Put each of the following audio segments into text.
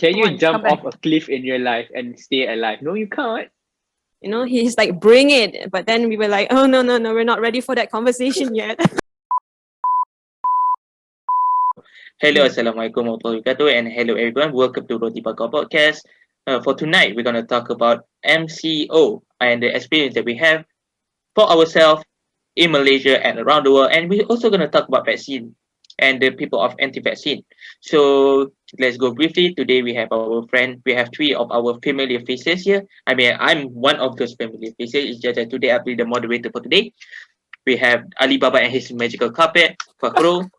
Can Come you on, jump come back. off a cliff in your life and stay alive? No, you can't. You know, he's like, bring it. But then we were like, oh, no, we're not ready for that conversation yet. Hello, Assalamualaikum warahmatullahi wabarakatuh, and hello everyone. Welcome to Roti Bakar Podcast. For tonight, we're going to talk about MCO and the experience that we have for ourselves in Malaysia and around the world. And we're also going to talk about vaccine and the people of anti-vaccine. So let's go briefly. Today we have our friend. We have three of our familiar faces here. I mean, I'm one of those familiar faces. It's just that today I'll be the moderator for today. We have Alibaba and his magical carpet, Fakhrul.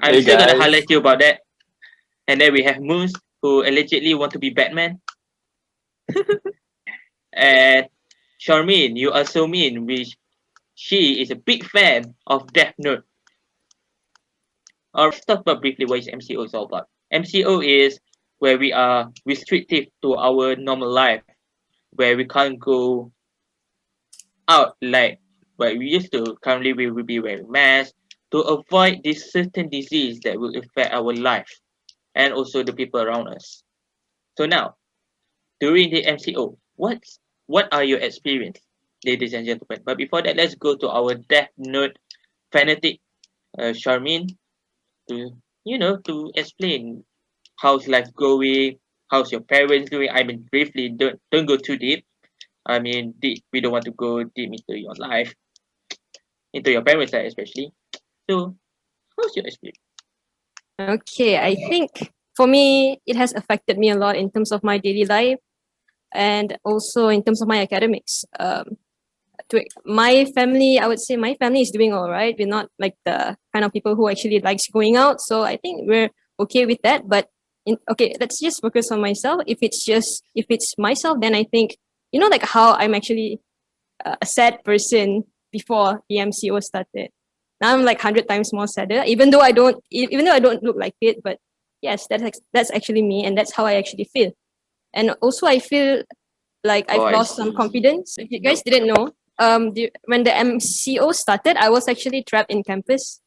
I'm Hey still gonna guys. highlight you about that. And then we have Moose, who allegedly want to be Batman. And Syarmine, you are so mean, which she is a big fan of Death Note. Let's talk about briefly what is MCO is all about. MCO is where we are restrictive to our normal life, where we can't go out like what we used to. Currently, we will be wearing masks to avoid this certain disease that will affect our life and also the people around us. So now, during the MCO, what are your experience, ladies and gentlemen? But before that, let's go to our Death Note fanatic, Charmaine, to explain how's life going, how's your parents doing. I mean, briefly, don't go too deep. I mean, we don't want to go deep into your life, into your parents' life especially. So, how's your experience? Okay, I think for me, it has affected me a lot in terms of my daily life and also in terms of my academics. My family, I would say my family is doing all right. We're not like the kind of people who actually likes going out. So I think we're okay with that. But okay, let's just focus on myself. If it's myself, then I think, like how I'm actually a sad person before the MCO started. Now I'm like 100 times more sadder, even though I don't look like it. But yes, that's actually me, and that's how I actually feel. And also, I feel like I've I lost some see. confidence. If you guys didn't know, when the MCO started, I was actually trapped in campus.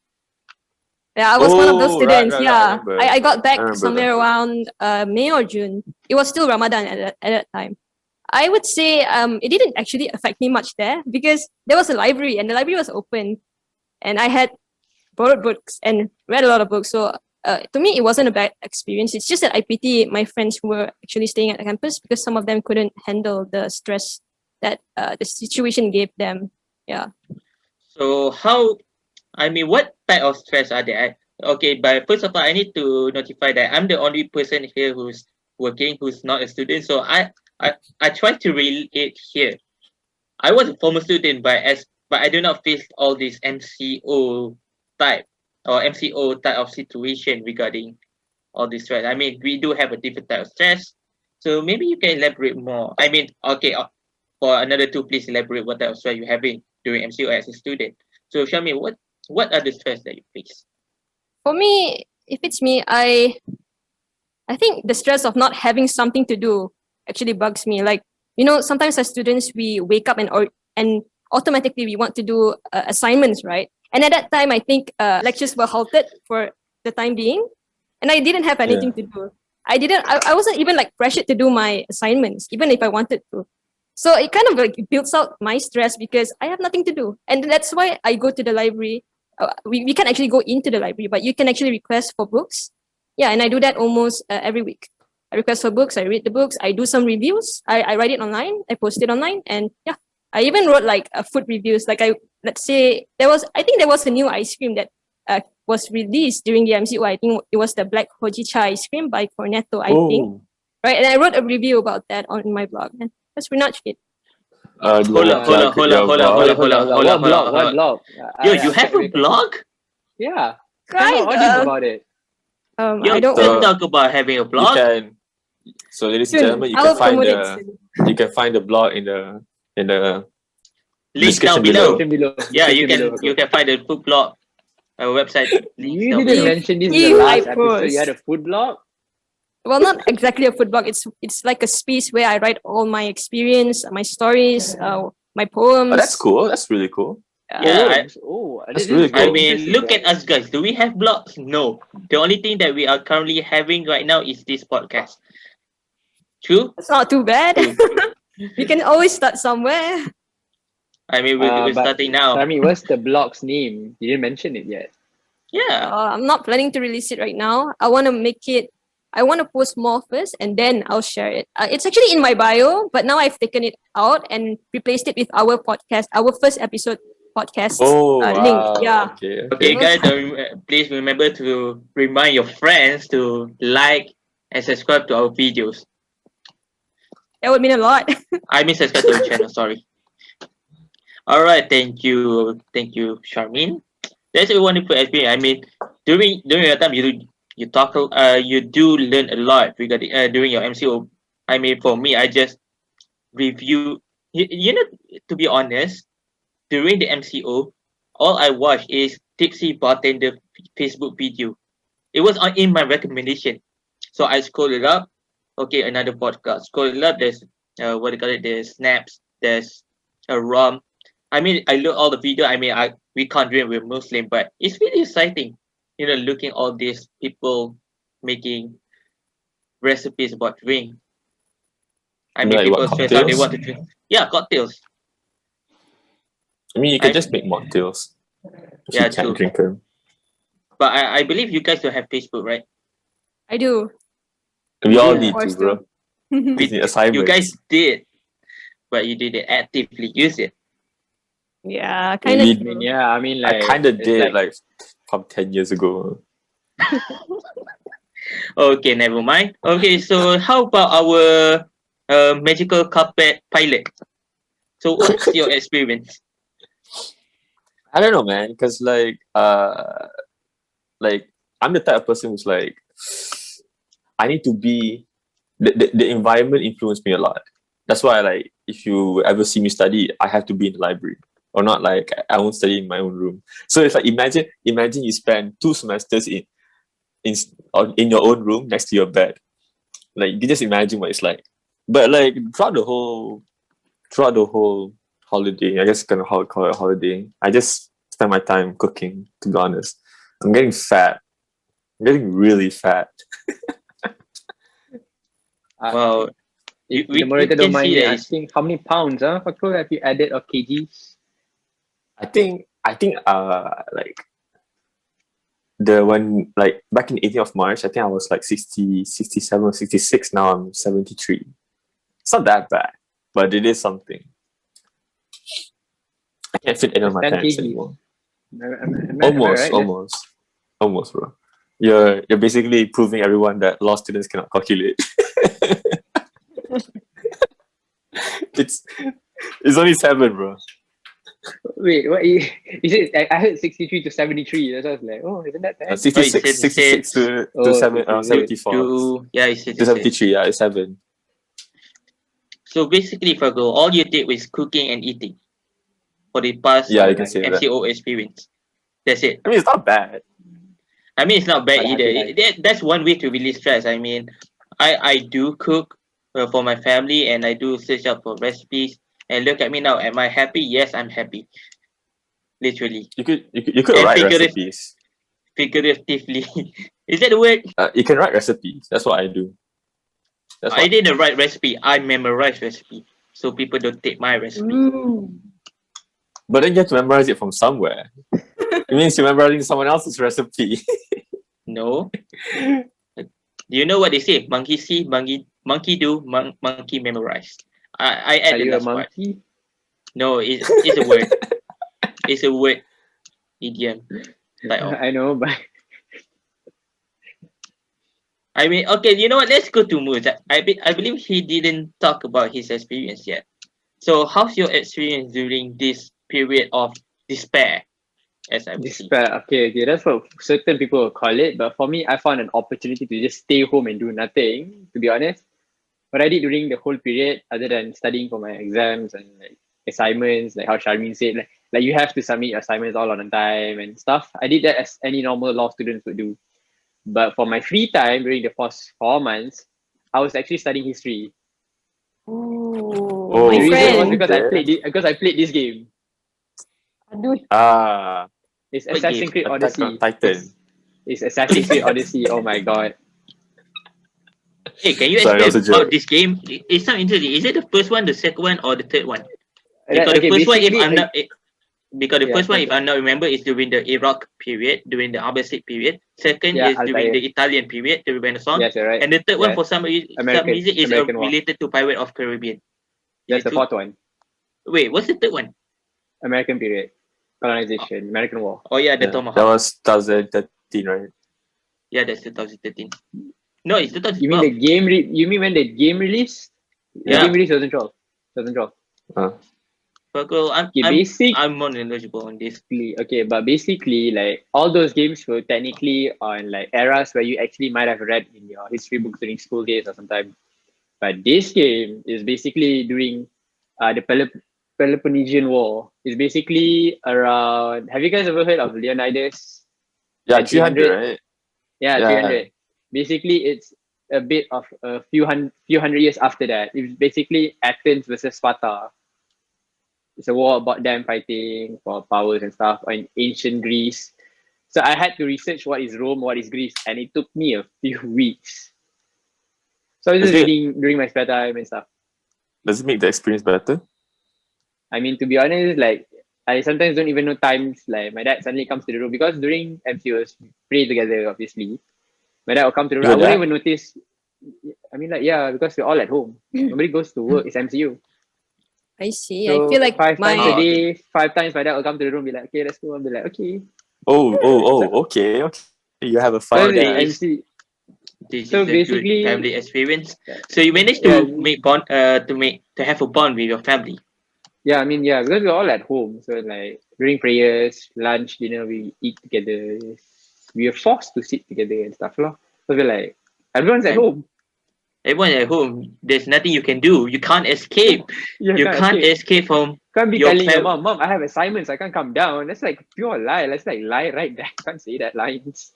Yeah, I was one of those Oh, right, students. right, right, I Yeah, remember. I got back remember somewhere that. around May or June. It was still Ramadan at that time. I would say it didn't actually affect me much there because there was a library and the library was open, and I had borrowed books and read a lot of books. So to me, it wasn't a bad experience. It's just that I pity my friends who were actually staying at the campus because some of them couldn't handle the stress that the situation gave them. Yeah. So what type of stress are there? Okay, but first of all, I need to notify that I'm the only person here who's working, who's not a student. So I try to relate here. I was a former student, but I do not face all this type MCO type of situation regarding all this stress. I mean, we do have a different type of stress. So maybe you can elaborate more. I mean, okay, for another two, please elaborate what type of stress you're having during MCO as a student. So Shami, what are the stress that you face? For me, if it's me, I think the stress of not having something to do actually bugs me. Like, sometimes as students, we wake up and automatically we want to do assignments, right? And at that time, I think lectures were halted for the time being, and I didn't have anything to do. I wasn't even like pressured to do my assignments, even if I wanted to. So it kind of like builds out my stress because I have nothing to do. And that's why I go to the library. We can actually go into the library, but you can actually request for books. Yeah, and I do that almost every week. I request for books, I read the books, I do some reviews, I write it online, I post it online, and yeah, I even wrote like food reviews. Like let's say I think there was a new ice cream that was released during the MCO. I think it was the Black Hojicha ice cream by Cornetto, I think. Oh. Right, and I wrote a review about that on my blog. And that's pretty much it. Do you Hold wanna on. plug your blog? What blog? What blog? Yo, you have a blog? Yeah. Tell my Kind audience of. about it. Yo, I don't let's know. talk about having a You blog. can. So, ladies and Soon. gentlemen, you I can will find promote it soon. you can find the blog in the Link down description below. below. Yeah, you Description can you can find the food blog website links You down didn't below. mention this in the If I last episode. You had a post. food blog. Well, not exactly a food blog. It's like a space where I write all my experience, my stories, my poems. Oh, that's cool. That's really cool. Yeah, That's really I cool. mean, look at us guys. Do we have blogs? No. The only thing that we are currently having right now is this podcast. True? It's not too bad. True. You can always start somewhere. I mean, we're But starting now. Syarmine, what's the blog's name? You didn't mention it yet. Yeah. I'm not planning to release it right now. I want to post more first and then I'll share it. It's actually in my bio, but now I've taken it out and replaced it with our podcast, our first episode podcast link. Wow. Yeah. Okay, guys, please remember to remind your friends to like and subscribe to our videos. That would mean a lot. I mean, subscribe to our channel. Sorry. All right, thank you, Syarmine. That's a wonderful experience. I mean, during your time, you do learn a lot regarding during your MCO. I mean, for me, I just review. You know, to be honest, during the MCO, all I watched is Tipsy Bartender Facebook video. It was in my recommendation, so I scrolled it up. Okay, another podcast. Scroll it up. There's what do you call it? There's snaps. There's a rum. I mean, I look all the video. I mean, we can't drink. We're Muslim, but it's really exciting. You know, looking all these people making recipes about drink. I mean, Like people what, stress out they cocktails? want to drink. Yeah, cocktails. I mean, you can I- just make mocktails. If Yeah, you can't true. drink them. But I believe you guys don't have Facebook, right? I do. We all Yeah. need Of course to, bro. do. We need assignments. You guys did, but you didn't actively use it. Yeah, kind We- I mean, yeah, I mean, like I kind of it's did like from 10 years ago. Okay, never mind. Okay, so how about our magical carpet pilot? So what's your experience? I don't know, man, because like I'm the type of person who's like, I need to be the environment influenced me a lot. That's why like if you ever see me study, I have to be in the library. Or not like I won't study in my own room. So it's like imagine you spend 2 semesters in your own room next to your bed. Like you can just imagine what it's like. But like throughout the whole holiday, I guess kind of how call it a holiday, I just spend my time cooking, to be honest. I'm getting fat. I'm getting really fat. Well, if we the moderator can don't mind see me that it's- asking, how many pounds, Fakhrul, have you added or kgs? I think like the one like back in 18th of March, I think I was like 60, 67 or 66. Now I'm 73. It's not that bad, but it is something. I can't fit any of my 10 pants kgs. anymore. Am I right? Almost, bro. You're basically proving everyone that law students cannot calculate. it's only 7, bro. Wait, what? You said I heard 63 to 73. That's why I was like, oh, isn't that bad? 66, he said- 66 to Oh, 74. yeah, it's To 73, yeah, it's 7. So basically, Fakhrul, all you did was cooking and eating for the past Yeah, you can say that. MCO experience. That's it. I mean, it's not bad. I mean, it's not bad But either. happy life. That's one way to release stress. I mean, I do cook for my family and I do search out for recipes. And look at me now. Am I happy? Yes, I'm happy. Literally, You could And write figurative- recipes. figuratively. Is that the word? You can write recipes. That's what I do. That's I what, didn't write recipe. I memorized recipe. So people don't take my recipe. but then you have to memorize it from somewhere. It means you're memorizing someone else's recipe. No. Do you know what they say? Monkey see, monkey do, monkey memorize. I Are add the you a last part. monkey? No, it's a word. It's a word idiom. Like, oh. I know, but I mean, okay, you know what? Let's go to Moose. I believe he didn't talk about his experience yet. So, how's your experience during this period of despair? As I would see. despair. Okay, that's what certain people will call it. But for me, I found an opportunity to just stay home and do nothing, to be honest. What I did during the whole period, other than studying for my exams and like assignments, like how Syarmine said, like you have to submit your assignments all on time and stuff. I did that as any normal law students would do. But for my free time during the first 4 months, I was actually studying history. Ooh, Oh, my The reason was friend. because I played this game. Aduh. It's What Assassin's Creed Attack on Odyssey. Titan. It's Assassin's Creed Odyssey. Oh my god. Hey, can you Sorry, that explain was a about joke. this game? It's not interesting. Is it the first one, the second one, or the third one? Because Okay, the first one, if basically, I'm not, because the yeah, first one, if sorry. I'm not remember, is during the Iraq period, during the Abbasid period. Second Yeah, is during the Altair. Italian period, the Renaissance. Yes, you're right. And the third one, Yes. for some reason, is American War. related to Pirate of Caribbean. Is That's it the true? fourth one. Wait, what's the third one? American period. Colonization. American War. Oh yeah, the Yeah, Tomahawk. that was 2013, right? Yeah, that's 2013. No, it's You 2012. mean the game? You mean when the game released? The Yeah. game released 2012. 2012. Fakhrul, Okay, I'm more knowledgeable on this. okay, but basically, like all those games were technically on like eras where you actually might have read in your history books during school days or sometime. But this game is basically during the Peloponnesian War. It's basically around. Have you guys ever heard of Leonidas? Yeah, And 300, right? Yeah, Yeah. 300. Basically, it's a bit of a few hundred years after that. It's basically Athens versus Sparta. It's a war about them fighting for powers and stuff in ancient Greece. So I had to research what is Rome, what is Greece, and it took me a few weeks. So I was Is just it- reading during my spare time and stuff. Does it make the experience better? I mean, to be honest, like I sometimes don't even know times. Like my dad suddenly comes to the room because during MCOs we pray together. Obviously, my dad will come to the room. Your I wouldn't dad? even notice. I mean, like yeah, because we're all at home. Nobody goes to work. It's MCU. I see. So I feel like five times a my day, 5 times my dad will come to the room. Be like, okay, let's go. I'll be like, okay. Okay. You have a So fun Okay. yeah, dad. MC. This So is a good basically, family experience. yeah, So you managed yeah, to have a bond with your family. yeah. I mean, yeah, because we're all at home. So like during prayers, lunch, dinner, we eat together. We are forced to sit together and stuff, lah. So we're like, everyone's at And home. everyone at home, there's nothing you can do. You can't escape. You You can't escape from Can't be your telling your family. mom, I have assignments, I can't come down. That's like pure lie. That's like lie right there. I can't say that lines.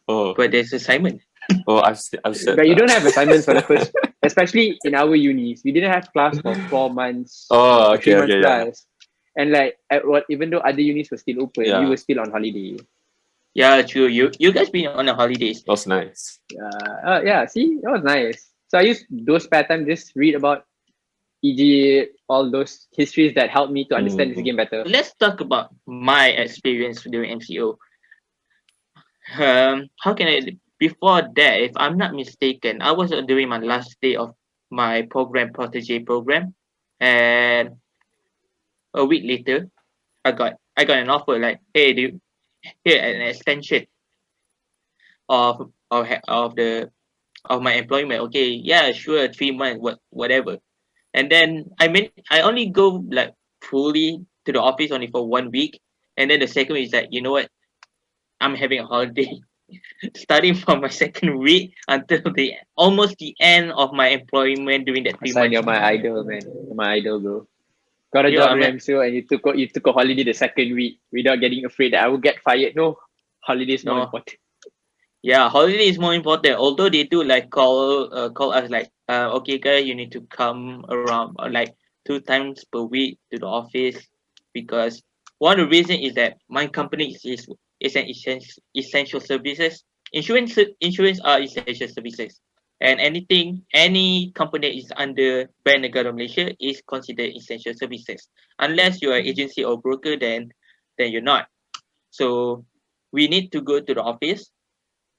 Oh, But there's assignment. I've said But you that. don't have assignments for the first, especially in our unis. We didn't have class for 4 months Oh, or 3 months okay, yeah. plus. And like, even though other unis were still open, we Yeah. were still on holiday. Yeah, true. You guys been on the holidays. That was nice. Yeah, see, that was nice. So I used those spare time just read about Egypt, all those histories that helped me to understand this game better. Let's talk about my experience during MCO. How can I? Before that, if I'm not mistaken, I was during my last day of my program, protege program, and a week later, I got an offer like, hey, here an extension of my employment. Okay, yeah, sure, 3 months, whatever. And then I only go like fully to the office only for 1 week, and then the second week is like, you know what, I'm having a holiday. Starting from my second week until almost the end of my employment during that 3 Hassan, months. you're my idol, man. You're my idol, bro. Got a Yo, job I'm in MCO and you took a holiday the second week without getting afraid that I will get fired. No, holiday is more No. important. Yeah, holiday is more important. Although they do like call us like, okay guys, you need to come around like 2 times per week to the office, because one of the reason is that my company is an essential services. Insurance are essential services, and any company that is under Bank Negara Malaysia is considered essential services. Unless you are agency or broker, then you're not. So we need to go to the office,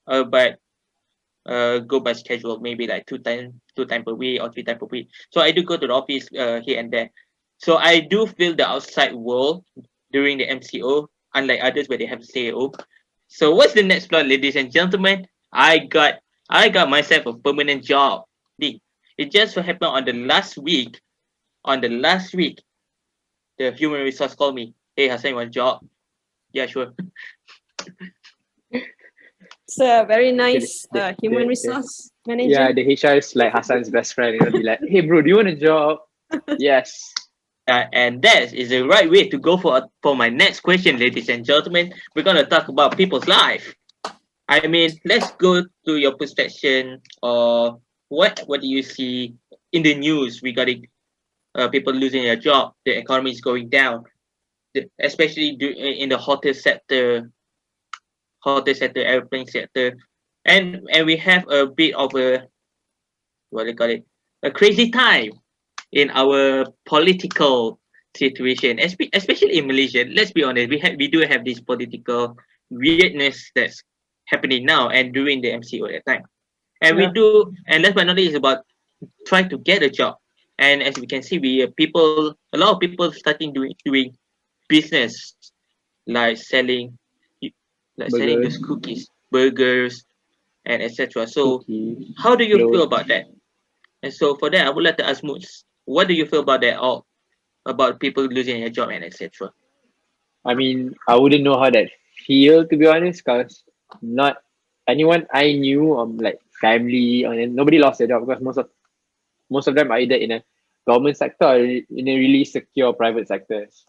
but go by schedule, maybe like two time per week or 3 times per week. So I do go to the office here and there. So I do feel the outside world during the MCO, unlike others where they have to stay at home. So what's the next plot, ladies and gentlemen? I got myself a permanent job. It just so happened on the last week. The human resource called me. Hey Hassan, you want a job? Yeah, sure. it's a very nice the- human the- resource manager. Yeah, the HR is like Hassan's best friend. You know, be like, hey, bro, do you want a job? Yes. And that is the right way to go for my next question, ladies and gentlemen. We're gonna talk about people's life. I mean, let's go to your perception of what do you see in the news regarding people losing their job, the economy is going down. especially in the hotel sector, airplane sector, and we have a bit of a, what do you call it, a crazy time in our political situation, especially in Malaysia. Let's be honest, we do have this political weirdness that's happening now and during the MCO at that time. And we Yeah. do, and last but not least, is about trying to get a job. And as we can see, a lot of people starting doing business, like selling those Burgers, cookies, burgers, and etc. So, cookies, how do you feel clothes. about that? And so, for that, I would like to ask Moods, what do you feel about that? All about people losing their job and etc. I mean, I wouldn't know how that feel to be honest, cause not anyone I knew like family or nobody lost their job because most of them are either in a government sector or in a really secure private sectors.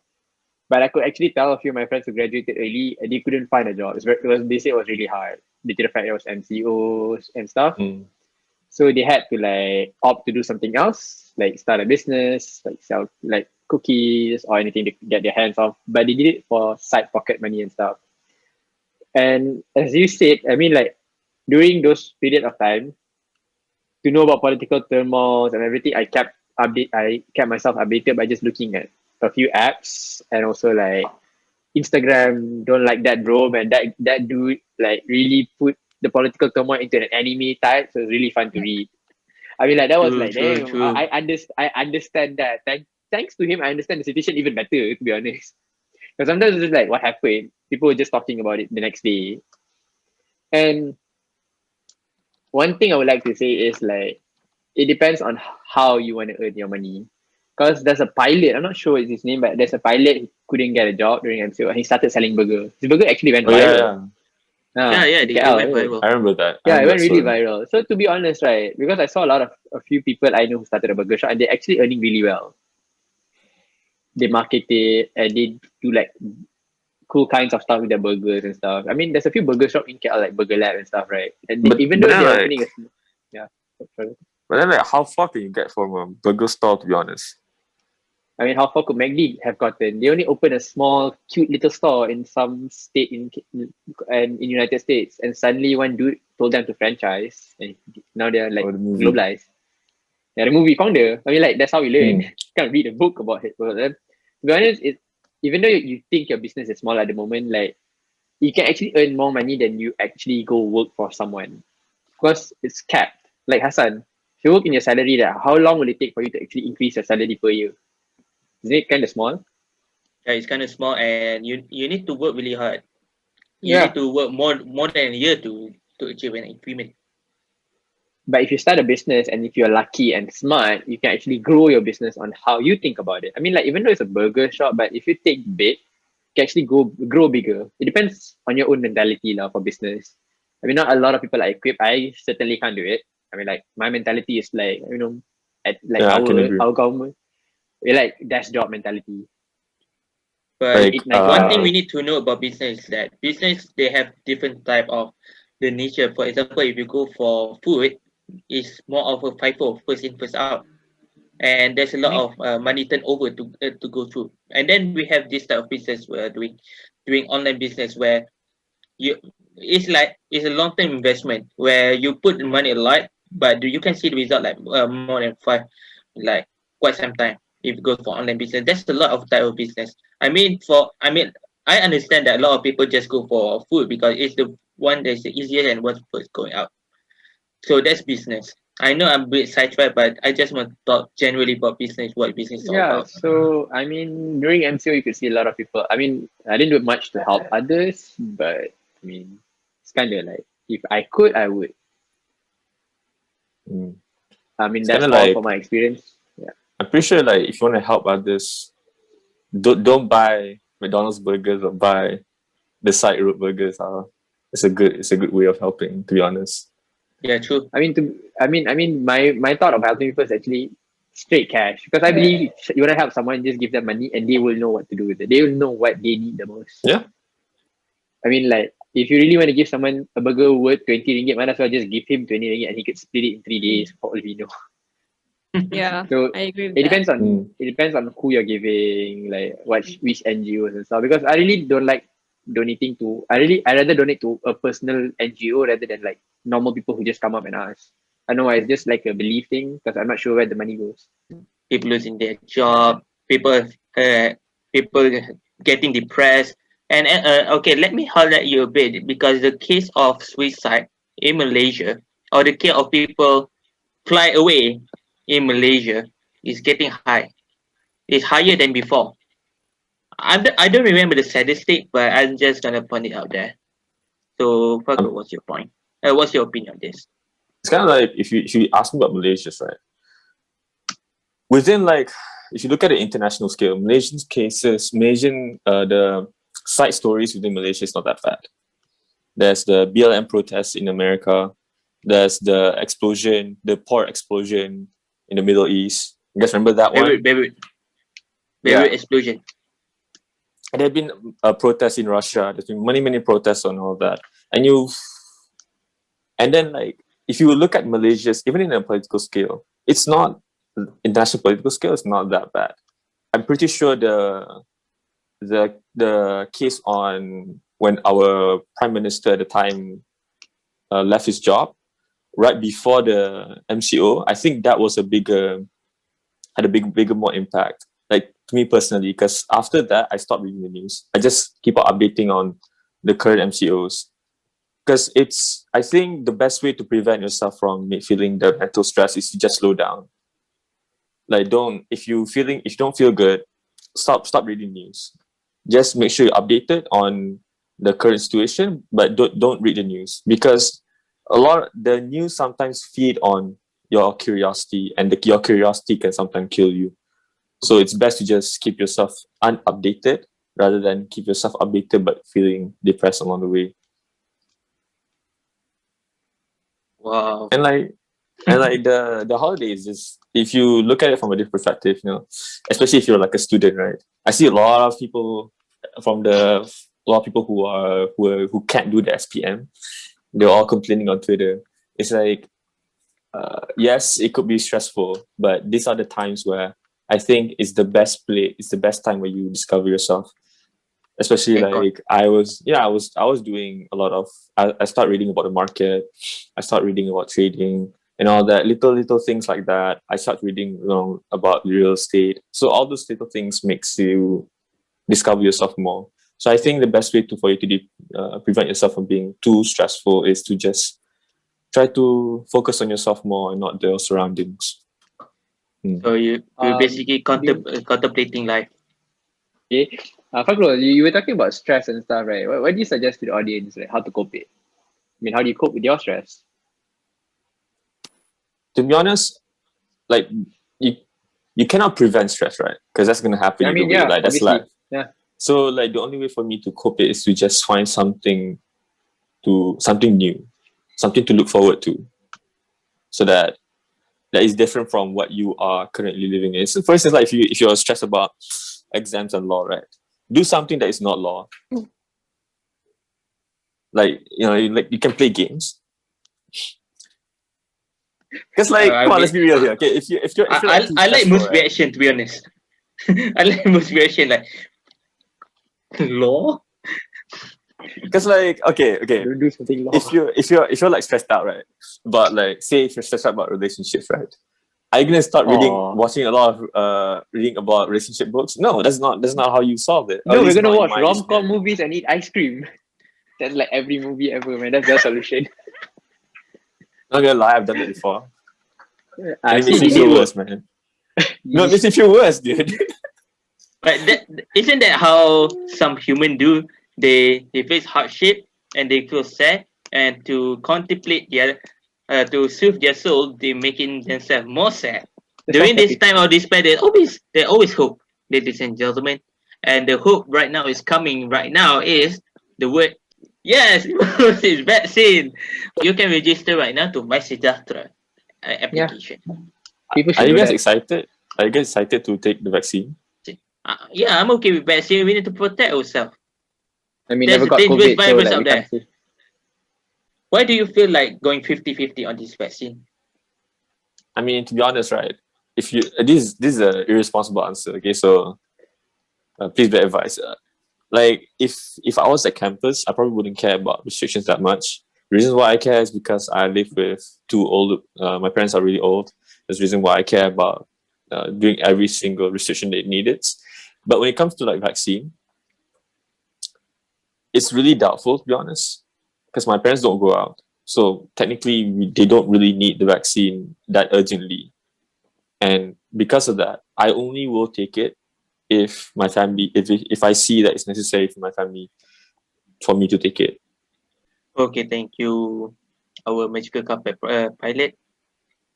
But I could actually tell a few of my friends who graduated early and they couldn't find a job. They say it was really hard due to the fact it was MCOs and stuff. Mm. So they had to like opt to do something else, like start a business, like sell like cookies or anything to get their hands off. But they did it for side pocket money and stuff. And as you said, I mean, like during those period of time, to know about political turmoil and everything, I kept myself updated by just looking at a few apps and also like Instagram. Don't like that, bro, man. That dude like really put the political turmoil into an anime type, so it's really fun to read. I mean, like that was True, like, true, damn, true. I understand that. Thanks to him, I understand the situation even better, to be honest. Because sometimes it's just like, what happened? People were just talking about it the next day. And one thing I would like to say is like, it depends on how you want to earn your money. Because there's a pilot, I'm not sure what's his name, but there's a pilot who couldn't get a job during MCO and he started selling burger. His burger actually went Oh yeah, viral. yeah. Yeah, In they KL. went viral. I remember that. I Yeah, it remember went that really story. viral. So to be honest, right, because I saw a few people I know who started a burger shop and they're actually earning really well. They market it and they do like cool kinds of stuff with their burgers and stuff. I mean, there's a few burger shop in KL like Burger Lab and stuff, right? And But even but though then they're like opening yeah, sorry. how far can you get from a burger store? To be honest, I mean, how far could McD have gotten? They only opened a small, cute little store in some state in United States, and suddenly one dude told them to franchise, and now they're like or the movie. globalized. Yeah, the movie founder. I mean, like that's how we learn. Mm. Can't read a book about it. But then, to be honest, even though you think your business is small at the moment, like you can actually earn more money than you actually go work for someone because it's capped. Like Hassan, if you work in your salary, how long will it take for you to actually increase your salary per year? Isn't it kind of small? Yeah, it's kind of small, and you need to work really hard. You need Yeah. to work more than a year to achieve an increment. But if you start a business and if you're lucky and smart, you can actually grow your business on how you think about it. I mean, like even though it's a burger shop, but if you take big, you can actually grow bigger. It depends on your own mentality lah for business. I mean, not a lot of people are equipped. I certainly can't do it. I mean, like my mentality is like at like Yeah, I can agree. our government, we like desk job mentality. But Like Eight nine to one thing five. we need to know about business is that business, they have different type of the nature. For example, if you go for food, it's more of a FIFO, first in first out, and there's a lot of money turnover to go through. And then we have this type of business we're doing online business where you it's a long term investment where you put the money a lot, but you can see the result like more than like quite some time. If you go for online business, there's a lot of type of business. I understand that a lot of people just go for food because it's the one that's the easiest and what's first going out. So that's business. I know I'm a bit sidetracked, but I just want to talk generally about business, what business is all Yeah, about. so I mean, during MCO, you could see a lot of people. I mean, I didn't do much to help others, but I mean, it's kind of like if I could, I would. mm. I mean, It's that's kind of all like for my experience. Yeah. I'm pretty sure like if you want to help others, don't buy McDonald's burgers or buy the side road burgers. It's a good way of helping. To be honest. Yeah, true. My thought of helping people is actually straight cash because I believe you want to help someone, just give them money and they will know what to do with it. They will know what they need the most. Yeah. I mean, like if you really want to give someone a burger worth 20 ringgit, might as well just give him 20 ringgit and he could split it in 3 days for all we know. Yeah, So I agree with it that. depends on Mm. it depends on who you're giving, like which NGOs and stuff. Because I really don't like donating to. I rather donate to a personal NGO rather than like normal people who just come up and ask. I know it's just like a belief thing because I'm not sure where the money goes. People losing their job, people getting depressed. And okay, let me highlight you a bit because the case of suicide in Malaysia or the case of people fly away in Malaysia is getting high. It's higher than before. I don't remember the statistic, but I'm just gonna point it out there. So, Fakhrul, what's your point? What's your opinion on this? It's kind of like if you ask me about Malaysia, right? Within like, if you look at the international scale, the side stories within Malaysia is not that bad. There's the BLM protests in America. There's the explosion, the port explosion in the Middle East. You guys remember that one? Beirut Yeah. explosion. And there have been protests in Russia. There's been many protests on all that. And then like, if you look at Malaysia's, even in a political scale, it's not, international political scale is not that bad. I'm pretty sure the case on when our prime minister at the time left his job right before the MCO, I think that was had a bigger more impact. Like to me personally, because after that I stopped reading the news. I just keep on updating on the current MCOs. Because I think the best way to prevent yourself from feeling the mental stress is to just slow down. Like if you don't feel good, stop reading news. Just make sure you're updated on the current situation, but don't read the news because the news sometimes feed on your curiosity, and your curiosity can sometimes kill you. So it's best to just keep yourself unupdated rather than keep yourself updated but feeling depressed along the way. Wow. And like the holidays is, if you look at it from a different perspective, especially if you're like a student, right? I see a lot of people who can't do the SPM. They're all complaining on Twitter. It's like, yes, it could be stressful, but these are the times where I think it's the best time where you discover yourself. Especially like I was doing a lot of, I start reading about the market, I start reading about trading and all that little things like that. I start reading about real estate. So all those little things makes you discover yourself more. So I think the best way for you to prevent yourself from being too stressful is to just try to focus on yourself more and not the surroundings. So you're basically contemplating life. Okay. Fakhrul, you were talking about stress and stuff, right? What do you suggest to the audience, like how to cope it? I mean, how do you cope with your stress? To be honest, like you cannot prevent stress, right? Because that's gonna happen either way. Like that's life. Yeah. So like the only way for me to cope it is to just find something new, something to look forward to, so that is different from what you are currently living in. So for instance, like if you're stressed about exams and law, right? Do something that is not law. Like you can play games. Because come on, let's be real here. Okay, if you're I like most reaction, to be honest. I like most reaction, like law. Because okay, Don't do something law. if you're like stressed out, right? But like say if you're stressed out about relationships, right? Are you gonna start watching a lot of reading about relationship books? No, that's not how you solve it. No, we're gonna watch rom-com movies and eat ice cream. That's like every movie ever, man. That's the solution. Not gonna lie, I've done it before. It makes me feel worse, man. No, it makes me feel worse, dude. But isn't that how some human do? They face hardship and they feel sad, and to contemplate to soothe their soul, they making themselves more sad. During this time of despair, they always hope, ladies and gentlemen. And the hope right now is coming. Right now is the word. Yes, it's vaccine. You can register right now to My Sejahtera application. Are you guys excited? Are you guys excited to take the vaccine? Yeah, I'm okay with vaccine. We need to protect ourselves. I mean, there's never got dangerous COVID, virus so out there. Why do you feel like going 50-50 on this vaccine? I mean, to be honest, right? if you this is an irresponsible answer. Okay, so please be advised. Like if I was at campus, I probably wouldn't care about restrictions that much. The reason why I care is because I live with two old. My parents are really old. There's the reason why I care about doing every single restriction they needed. But when it comes to like vaccine, it's really doubtful, to be honest, because my parents don't go out. So technically, they don't really need the vaccine that urgently. And because of that, I only will take it if my family, if I see that it's necessary for my family for me to take it. Okay, thank you, our magical carpet pilot.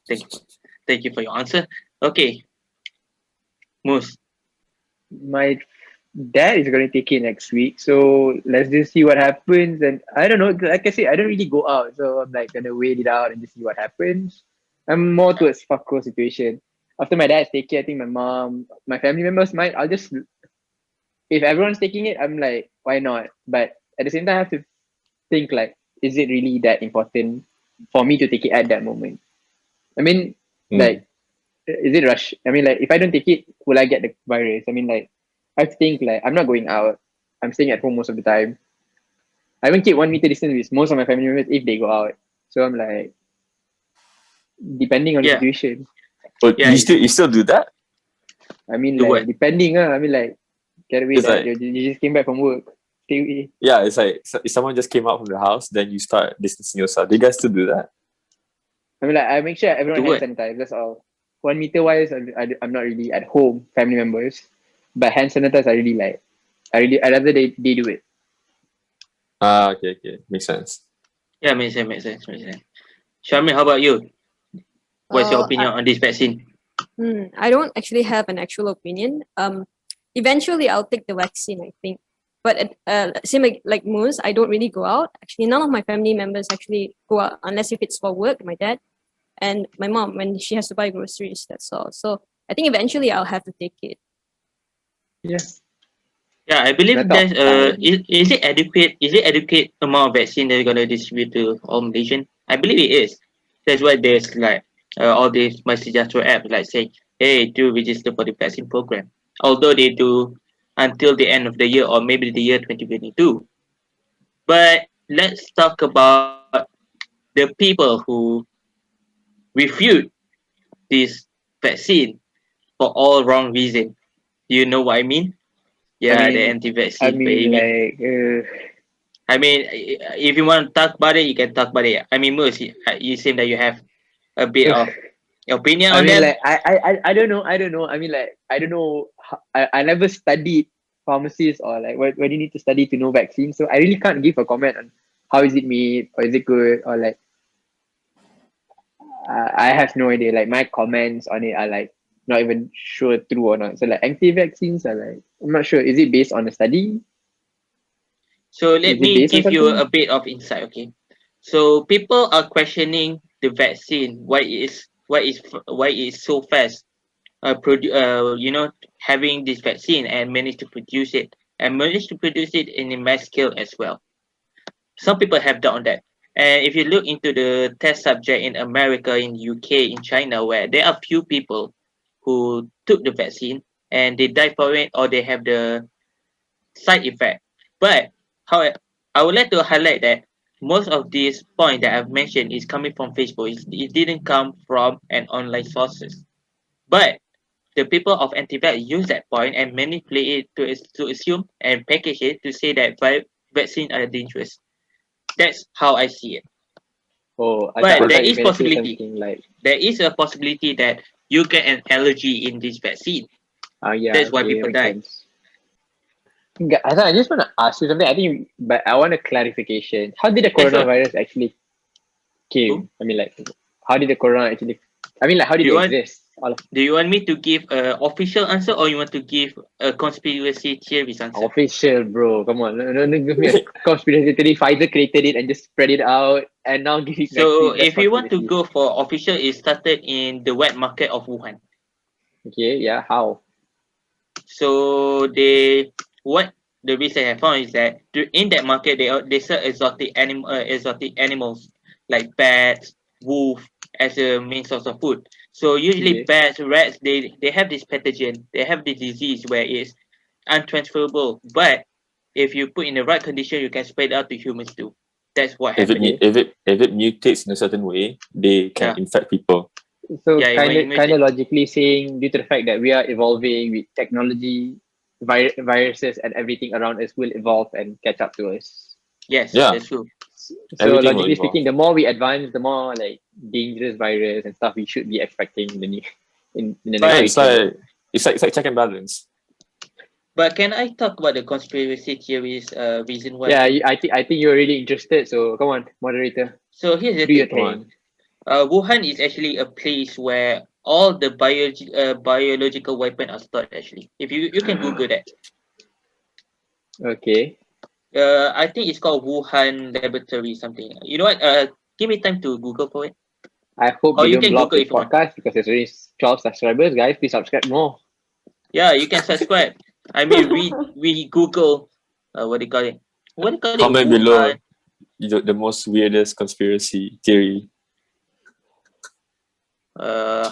Thank you for your answer. Okay, Moose. My dad is going to take it next week, so let's just see what happens. And I don't know, like I said, I don't really go out, so I'm like gonna wait it out and just see what happens. I'm more towards Fakhrul situation. After my dad's taking it, I think my mom, my family members might. I'll just, if everyone's taking it, I'm like, why not? But at the same time, I have to think like, is it really that important for me to take it at that moment? I mean, like, is it rush? I mean, like, if I don't take it, will I get the virus? I mean, like, I think like I'm not going out. I'm staying at home most of the time. I even keep 1 meter distance with most of my family members if they go out. So I'm like, depending on the Yeah. situation. But Yeah, you still do that? I mean, Do like, what? depending. I mean, like, get away It's that like- you just came back from work. Stay away. Yeah, it's like if someone just came out from the house, then you start distancing yourself. Do you guys still do that? I mean, like, I make sure everyone Do hand what? sanitize. That's all. 1 meter wise, I'm not really at home, family members. But hand sanitize, I'd rather they do it. Okay, makes sense. Yeah, makes sense. Syarmine, how about you? What's your opinion on this vaccine? I don't actually have an actual opinion. Eventually I'll take the vaccine, I think. But same like Moose, I don't really go out. Actually, none of my family members actually go out unless if it's for work. My dad and my mom when she has to buy groceries. That's all. So I think eventually I'll have to take it. Yeah. Yeah, I believe That's all. there's is it adequate? Is it adequate amount of vaccine that you're gonna distribute to all Malaysian? I believe it is. That's why there's like all these messages to app like say, hey, do register for the vaccine program. Although they do until the end of the year or maybe the year 2022. But let's talk about the people who refute this vaccine for all wrong reason. Do you know what I mean? Yeah, the I anti-vaccine mean, baby. like, I mean, if you want to talk about it, you can talk about it. I mean, Moose, you seem that you have a bit of opinion I on mean, that. like, I don't know. I mean, like, I don't know. I never studied pharmacies or like what do you need to study to know vaccines. So I really can't give a comment on how is it made or is it good or like. I have no idea. Like my comments on it are like not even sure true or not. So like anti-vaccines are like I'm not sure. Is it based on a study? So Is let it me based on give you something? a bit of insight, okay? So people are questioning the vaccine. Why is so fast? Having this vaccine and manage to produce it in a mass scale as well. Some people have done that. And if you look into the test subject in America, in UK, in China, where there are few people who took the vaccine and they die for it or they have the side effect. But how I would like to highlight that most of these points that I've mentioned is coming from Facebook. It didn't come from an online sources. But the people of anti-vax use that point and manipulate it to assume and package it to say that vaccine are dangerous. That's how I see it. Oh, But I there thought you is were gonna say possibility. something like There is a possibility that you get an allergy in this vaccine. yeah, That's why okay, people makes die. sense. I just want to ask you something. I think, but I want a clarification. How did the Yeah, sure. coronavirus actually came? I mean, like, how did the corona actually? I mean, like, how did Do you it want exist? All of Do you want me to give a official answer or you want to give a conspiracy theories answer? official, bro. Come on, don't give me a conspiracy theory. Pfizer created it and just spread it out, and now give it So vaccine. That's if you want to conspiracy. go for official, it started in the wet market of Wuhan. Okay, yeah. How? So what the research I found is that in that market they sell exotic animals like bats, wolf as a main source of food. So usually Okay. bats, rats, they have this pathogen, they have this disease where it's untransferable. But if you put in the right condition, you can spread out to humans too. That's what If it happened. Okay. if it mutates in a certain way, they can Yeah, infect people. So yeah. When you kind mutate, of logically saying, due to the fact that we are evolving with technology, viruses and everything around us will evolve and catch up to us. yes, Yeah, that's true. So everything will logically evolve. speaking, the more we advance, the more like dangerous virus and stuff we should be expecting in the in the next Yeah, But future. it's like check and balance. but can I talk about the conspiracy theories? Reason why. Yeah, I think you're really interested. So come on, moderator, So here's the do your thing. Come on. thing. Wuhan is actually a place where all the biological weapon are stored. Actually, if you can Google that. Okay. I think it's called Wuhan Laboratory something. You know what? Give me time to Google for it. I hope Or they you don't can block Google the if you want. podcast because there's already 12 subscribers. Guys, please subscribe more. Yeah, you can subscribe. I mean, we Google. What do you call it? What do you call it? Comment Wuhan. below the most weirdest conspiracy theory. Uh,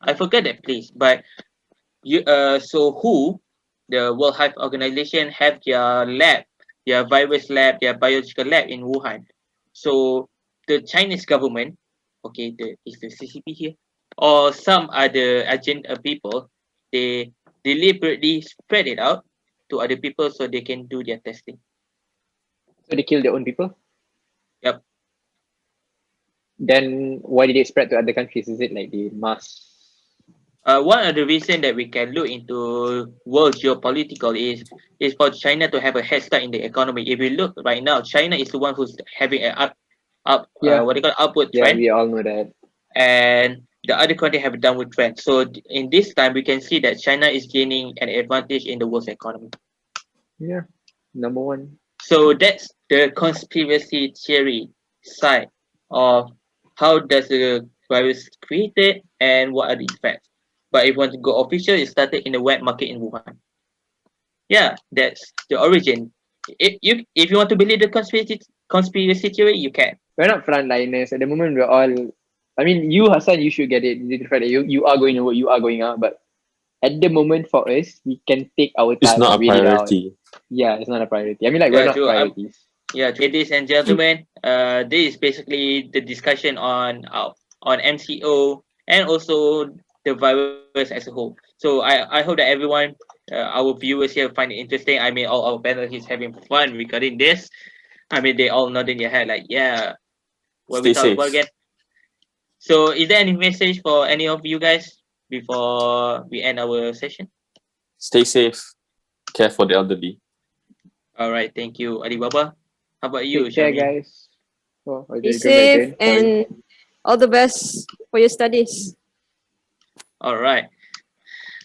I forget that place, but so WHO, the World Health Organization, have their lab, their virus lab, their biological lab in Wuhan. So the Chinese government, okay, is the CCP here, or some other agent people, they deliberately spread it out to other people so they can do their testing. So they kill their own people. Yep. Then why did it spread to other countries? Is it like the mass? One of the reason that we can look into world geopolitical is for China to have a head start in the economy. If you look right now, China is the one who's having an Yeah, what they call upward yeah, trend, we all know that. and the other country have a downward trend. So in this time, we can see that China is gaining an advantage in the world's economy. Yeah, number one. So that's the conspiracy theory side of how does the virus created and what are the effects. But if you want to go official, it started in the wet market in Wuhan. Yeah, that's the origin. If you want to believe the conspiracy theory, you can. We're not frontliners. At the moment, we're all. I mean, you, Hassan, you should get it. Due to the fact that you are going to work, you are going out. But at the moment, for us, we can take our It's time and not a wait it out. priority. Yeah, it's not a priority. I mean, like, we're Yeah, not true. priorities. Ladies and gentlemen, this is basically the discussion on MCO and also the virus as a whole. So I hope that everyone, our viewers here find it interesting. I mean, all our panelists having fun regarding this. I mean, they all nodding their head like, yeah, what we Stay talk about safe. again. So is there any message for any of you guys before we end our session? Stay safe. Care for the elderly. All right, thank you, Alibaba. How about you, Take care, Syarmine? guys. Oh, I Be didn't go my safe turn. Sorry. and all the best for your studies. All right.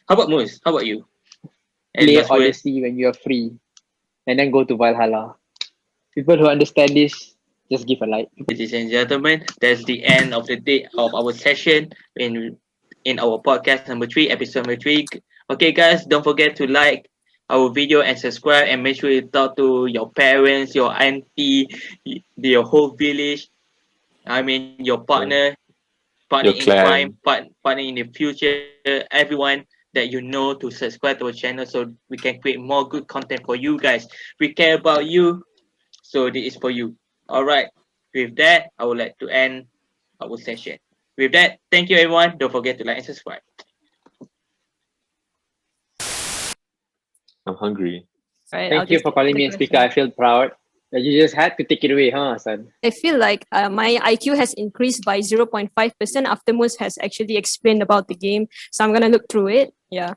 How about Moose? How about you? Any Play last word? Odyssey when you're free, and then go to Valhalla. People who understand this, just give a like. Ladies and gentlemen, that's the end of the day of our session in our podcast number 3, episode number 3. Okay, guys, don't forget to like our video and subscribe, and make sure you talk to your parents, your auntie, your whole village. I mean, your partner Your in crime, clan. partner in the future, everyone that you know to subscribe to our channel so we can create more good content for you guys. We care about you, so this is for you. All right. With that, I would like to end our session. With that, thank you everyone. Don't forget to like and subscribe. I'm hungry. Right, I'll Thank you just for take calling the me a speaker. question. I feel proud. You just had to take it away, huh, Hassan? I feel like my IQ has increased by 0.5% after Moose has actually explained about the game. So I'm gonna look through it. Yeah.